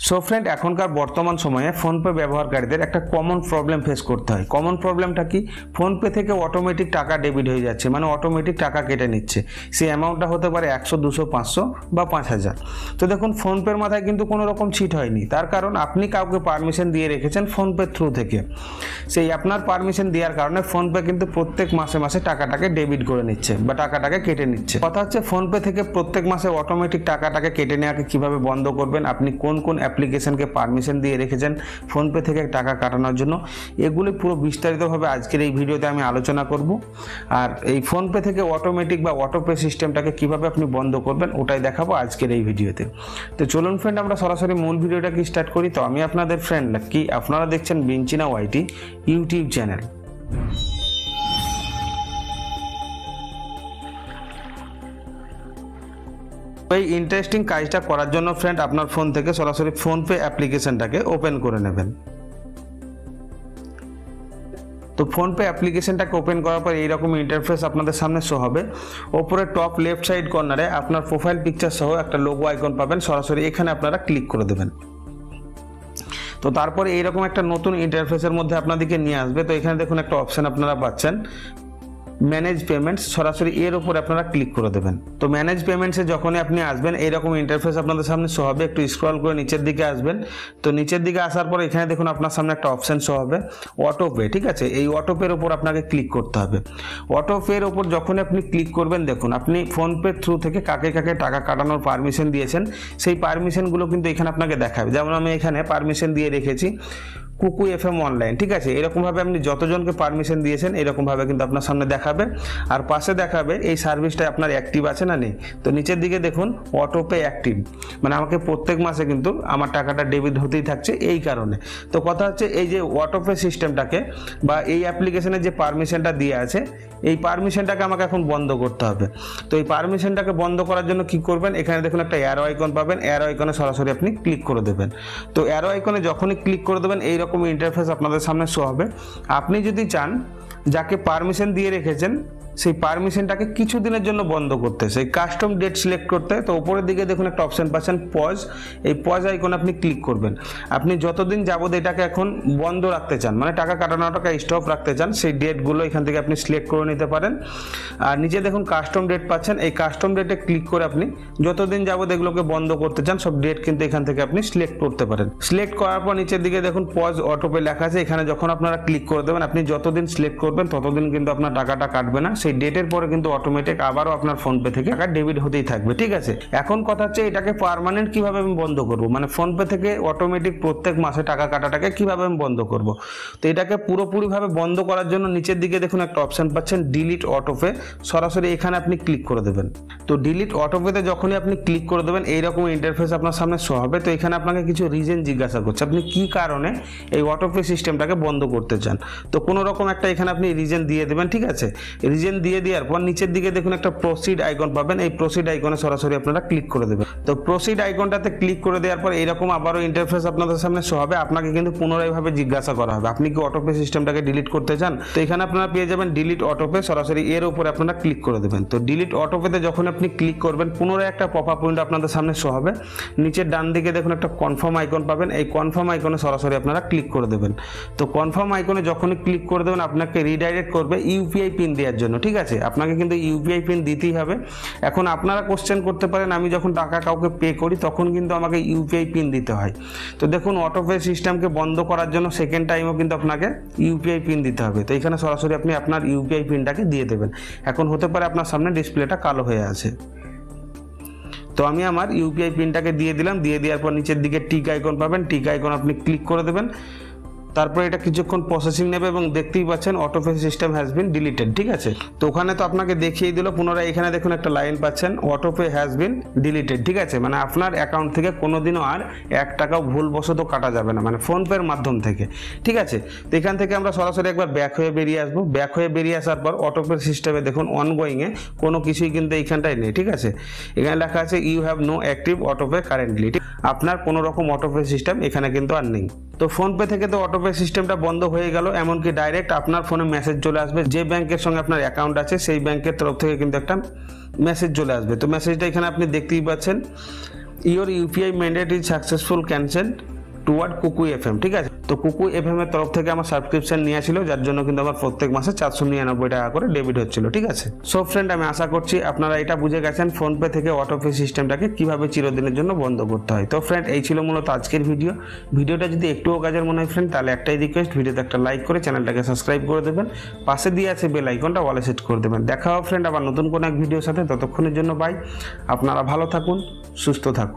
So friend, এখনকার বর্তমান সময়ে ফোনপে ব্যবহারকারীদের একটা কমন প্রবলেম ফেস করতে হয়। কমন প্রবলেমটা কি? ফোনপে থেকে অটোমেটিক টাকা ডেবিট হয়ে যাচ্ছে, মানে অটোমেটিক টাকা কেটে নিচ্ছে। সেই অ্যামাউন্টটা হতে পারে 100, 200, 500 বা 5000। তো দেখুন, ফোনপের মাথায় কিন্তু কোনো রকম চিট হয়নি। তার কারণ আপনি কাউকে পারমিশন দিয়ে রেখেছেন ফোনপের থ্রু থেকে। সেই আপনার পারমিশন দেওয়ার কারণে ফোনপে কিন্তু প্রত্যেক মাসে মাসে টাকাটাকে ডেবিট করে নিচ্ছে বা টাকাটাকে কেটে নিচ্ছে। কথা হচ্ছে, ফোনপে থেকে প্রত্যেক মাসে অটোমেটিক টাকাটাকে কেটে নেওয়াকে কিভাবে বন্ধ করবেন, আপনি কোন কোন অ্যাপ্লিকেশনকে পারমিশন দিয়ে রেখেছেন ফোনপে থেকে টাকা কাটানোর জন্য, এগুলি পুরো বিস্তারিতভাবে আজকের এই ভিডিওতে আমি আলোচনা করব। আর এই ফোনপে থেকে অটোমেটিক বা অটোপে সিস্টেমটাকে কিভাবে আপনি বন্ধ করবেন ওটাই দেখাবো আজকের এই ভিডিওতে। তো চলুন ফ্রেন্ড, আমরা সরাসরি মূল ভিডিওটাকে স্টার্ট করি। তো আমি আপনাদের ফ্রেন্ড লাকি, আপনারা দেখছেন বিঞ্চিনা ওয়াইটি ইউটিউব চ্যানেল। এই ইন্টারেস্টিং কাজটা করার জন্য ফ্রেন্ড, আপনার ফোন থেকে সরাসরি ফোনপে অ্যাপ্লিকেশনটাকে ওপেন করে নেবেন। তো ফোনপে অ্যাপ্লিকেশনটাকে ওপেন করার পর এইরকম ইন্টারফেস আপনাদের সামনে শো হবে। ওপরে টপ লেফট সাইড কর্নারে আপনার প্রোফাইল পিকচার সহ একটা লোগো আইকন পাবেন, সরাসরি এখানে আপনারা ক্লিক করে দেবেন। তো তারপরে এইরকম একটা নতুন ইন্টারফেসের মধ্যে আপনাদেরকে নিয়ে আসবে। তো এখানে দেখুন একটা অপশন আপনারা পাচ্ছেন, ম্যানেজ পেমেন্টস, সরাসরি এর উপর আপনারা ক্লিক করে দেবেন। তো ম্যানেজ পেমেন্টসে যখনই আপনি আসবেন এইরকম ইন্টারফেস আপনাদের সামনে শো হবে। একটু স্ক্রল করে নিচের দিকে আসবেন। তো নিচের দিকে আসার পর এখানে দেখুন আপনার সামনে একটা অপশন শো হবে অটোপে। ঠিক আছে, এই অটোপের উপর আপনাকে ক্লিক করতে হবে। অটোপের উপর যখনই আপনি ক্লিক করবেন, দেখুন আপনি ফোনপে থ্রু থেকে কাকে কাকে টাকা কাটানোর পারমিশন দিয়েছেন, সেই পারমিশনগুলো কিন্তু এখানে আপনাকে দেখাবে। যেমন আমি এখানে পারমিশন দিয়ে রেখেছি কুকু এফএম অনলাইন। ঠিক আছে, এরকমভাবে আপনি যতজনকে পারমিশন দিয়েছেন এরকমভাবে কিন্তু আপনার সামনে দেখাবে। আর পাশে দেখাবে এই সার্ভিসটা আপনার অ্যাক্টিভ আছে না নেই। তো নিচের দিকে দেখুন অটোপে অ্যাক্টিভ, মানে আমাকে প্রত্যেক মাসে কিন্তু আমার টাকাটা ডেবিট হতেই থাকছে এই কারণে। তো কথা হচ্ছে, এই যে অটোপে সিস্টেমটাকে বা এই অ্যাপ্লিকেশনের যে পারমিশনটা দিয়ে আছে, এই পারমিশনটাকে আমাকে এখন বন্ধ করতে হবে। তো এই পারমিশনটাকে বন্ধ করার জন্য কি করবেন, এখানে দেখুন একটা অ্যারো আইকন পাবেন, অ্যারো আইকনে সরাসরি আপনি ক্লিক করে দেবেন। তো অ্যারো আইকনে যখনই ক্লিক করে দেবেন এইরকম ইন্টারফেস আপনাদের সামনে শো হবে। আপনি যদি চান যাকে পারমিশন দিয়ে রেখেছেন সেই পারমিশনটাকে কিছুদিনের জন্য বন্ধ করতে, সেই কাস্টম ডেট সিলেক্ট করতে, তো উপরের দিকে দেখুন একটা অপশন পাচ্ছেন পজ। এই পজ আইকনে আপনি ক্লিক করবেন। আপনি যতদিন যাবত এটাকে এখন বন্ধ রাখতে চান, মানে টাকা কাটানোটাকে স্টপ রাখতে চান, সেই ডেটগুলো এখান থেকে আপনি সিলেক্ট করে নিতে পারেন। আর নিচে দেখুন কাস্টম ডেট পাচ্ছেন, এই কাস্টম ডেটে ক্লিক করে আপনি যতদিন যাবত এগুলোকে বন্ধ করতে চান সব ডেট কিন্তু এখান থেকে আপনি সিলেক্ট করতে পারেন। সিলেক্ট করার পর নিচের দিকে দেখুন পজ অটোপে লেখা আছে, এখানে যখন আপনারা ক্লিক করে দেবেন, আপনি যতদিন সিলেক্ট করবেন ততদিন কিন্তু আপনার টাকাটা কাটবে না। সেই ডেটের পরে কিন্তু অটোমেটিক আবারও আপনার ফোনপে থেকে টাকা ডেবিট হতেই থাকবে। ঠিক আছে, এখন কথা হচ্ছে এটাকে পার্মানেন্ট কিভাবে আমি বন্ধ করব, মানে ফোনপে থেকে অটোমেটিক প্রত্যেক মাসে টাকা কাটাটাকে কিভাবে আমি বন্ধ করব। তো এটাকে পুরোপুরিভাবে বন্ধ করার জন্য নিচের দিকে দেখুন একটা অপশন পাচ্ছেন ডিলিট অটোপে, সরাসরি এখানে আপনি ক্লিক করে দেবেন। তো ডিলিট অটোপেতে যখনই আপনি ক্লিক করে দেবেন এইরকম ইন্টারফেস আপনার সামনে শো হবে। তো এখানে আপনাকে কিছু রিজন জিজ্ঞাসা করছে, আপনি কি কারণে এই অটোপে সিস্টেমটাকে বন্ধ করতে চান। তো কোনো রকম একটা এখানে আপনি রিজন দিয়ে দেবেন। ঠিক আছে, রিজন দিয়ে দেওয়ার পর নিচের দিকে দেখুন একটা প্রসিড আইকন পাবেন, এই প্রসিড আইকনে সরাসরি আপনারা ক্লিক করে দেবেন। তো প্রসিড আইকনটাতে ক্লিক করে দেওয়ার পর এইরকম আবারও ইন্টারফেস আপনাদের সামনে শো হবে। আপনাকে কিন্তু পুনরায় ভাবে জিজ্ঞাসা করা হবে আপনি কি অটোপে সিস্টেমটাকে ডিলিট করতে চান। তো এখানে আপনারা পেয়ে যাবেন ডিলিট অটোপে, সরাসরি এর উপরে আপনারা ক্লিক করে দেবেন। তো ডিলিট অটোপেতে যখন আপনি ক্লিক করবেন পুনরায় একটা পপ আপ উইন্ডো আপনাদের সামনে শো হবে। নিচের ডান দিকে দেখুন একটা কনফার্ম আইকন পাবেন, এই কনফার্ম আইকনে সরাসরি আপনারা ক্লিক করে দেবেন। তো কনফার্ম আইকনে যখনই ক্লিক করে দেবেন আপনাকে রিডাইরেক্ট করবে ইউপিআই পিন দেওয়ার জন্য। ঠিক আছে, আপনাকে কিন্তু ইউপিআই পিন দিতেই হবে। এখন আপনারা কোশ্চেন করতে পারেন, আমি যখন টাকা কাউকে পে করি তখন কিন্তু আমাকে ইউপিআই পিন দিতে হয়। তো দেখুন অটোপে সিস্টেমকে বন্ধ করার জন্য সেকেন্ড টাইমও কিন্তু আপনাকে ইউপিআই পিন দিতে হবে। তো এখানে সরাসরি আপনি আপনার ইউপিআই পিনটাকে দিয়ে দেবেন। এখন হতে পারে আপনার সামনে ডিসপ্লেটা কালো হয়ে আছে। তো আমি আমার ইউপিআই পিনটাকে দিয়ে দিলাম। দিয়ে দেওয়ার পর নিচের দিকে টিক আইকন পাবেন, টিক আইকন আপনি ক্লিক করে দেবেন। তারপর এটা কিছুক্ষণ প্রসেসিং নেবে এবং দেখতেই পাচ্ছেন autopay system has been deleted. ঠিক আছে, তো ওখানে তো আপনাকে দেখিয়ে দিল। পুনরায় এখানে দেখুন একটা লাইন পাচ্ছেন অটোপে হ্যাজ বিন ডিলিটেড। ঠিক আছে, মানে আপনার অ্যাকাউন্ট থেকে কোনোদিনও আর 1 টাকাও ভুলবশত কাটা যাবে না, মানে ফোনপের মাধ্যম থেকে। ঠিক আছে, তো এখান থেকে আমরা সরাসরি একবার ব্যাক হয়ে বেরিয়ে আসবো। ব্যাক হয়ে বেরিয়ে আসার পর অটোপে সিস্টেমে দেখুন অনগোয়িংয়ে কোনো কিছুই কিন্তু এইখানটায় নেই। ঠিক আছে, এখানে লেখা আছে you have no active autopay currently. আপনার কোনো রকম অটোপে সিস্টেম এখানে কিন্তু আর নেই। তো ফোনপে থেকে তো অটোপে সিস্টেমটা বন্ধ হয়ে গেল। এমনকি ডাইরেক্ট আপনার ফোনে মেসেজ চলে আসবে, যে ব্যাংকের সঙ্গে আপনার অ্যাকাউন্ট আছে সেই ব্যাংকের তরফ থেকে কিন্তু একটা মেসেজ চলে আসবে। তো মেসেজটা এখানে আপনি দেখতেই পাচ্ছেন, your UPI mandate is successful cancelled toward কুকু এফএম। ঠিক আছে, তো কুকু এফএম এর তরফ থেকে আমার সাবস্ক্রিপশন নিয়ে ছিল, যার জন্য কিন্তু আমার প্রত্যেক মাসে 499 টাকা করে ডেবিট হচ্ছিল। ঠিক আছে, সো ফ্রেন্ড, আমি আশা করছি আপনারা এটা বুঝে গেছেন ফোনপে থেকে অটোপে সিস্টেমটাকে কিভাবে চিরদিনের জন্য বন্ধ করতে হয়। তো ফ্রেন্ড, এই ছিল মূলত আজকের ভিডিওটা যদি একটুও কাজের মনে হয় ফ্রেন্ড, তাহলে একটাই রিকোয়েস্ট, ভিডিওতে একটা লাইক করে চ্যানেলটাকে সাবস্ক্রাইব করে দেবেন, পাশে দিয়ে আছে বেল আইকনটা অলে সেট করে দেবেন। দেখা হবে ফ্রেন্ড আবার নতুন কোনো এক ভিডিওর সাথে, ততক্ষণের জন্য বাই। আপনারা ভালো থাকুন, সুস্থ থাকুন।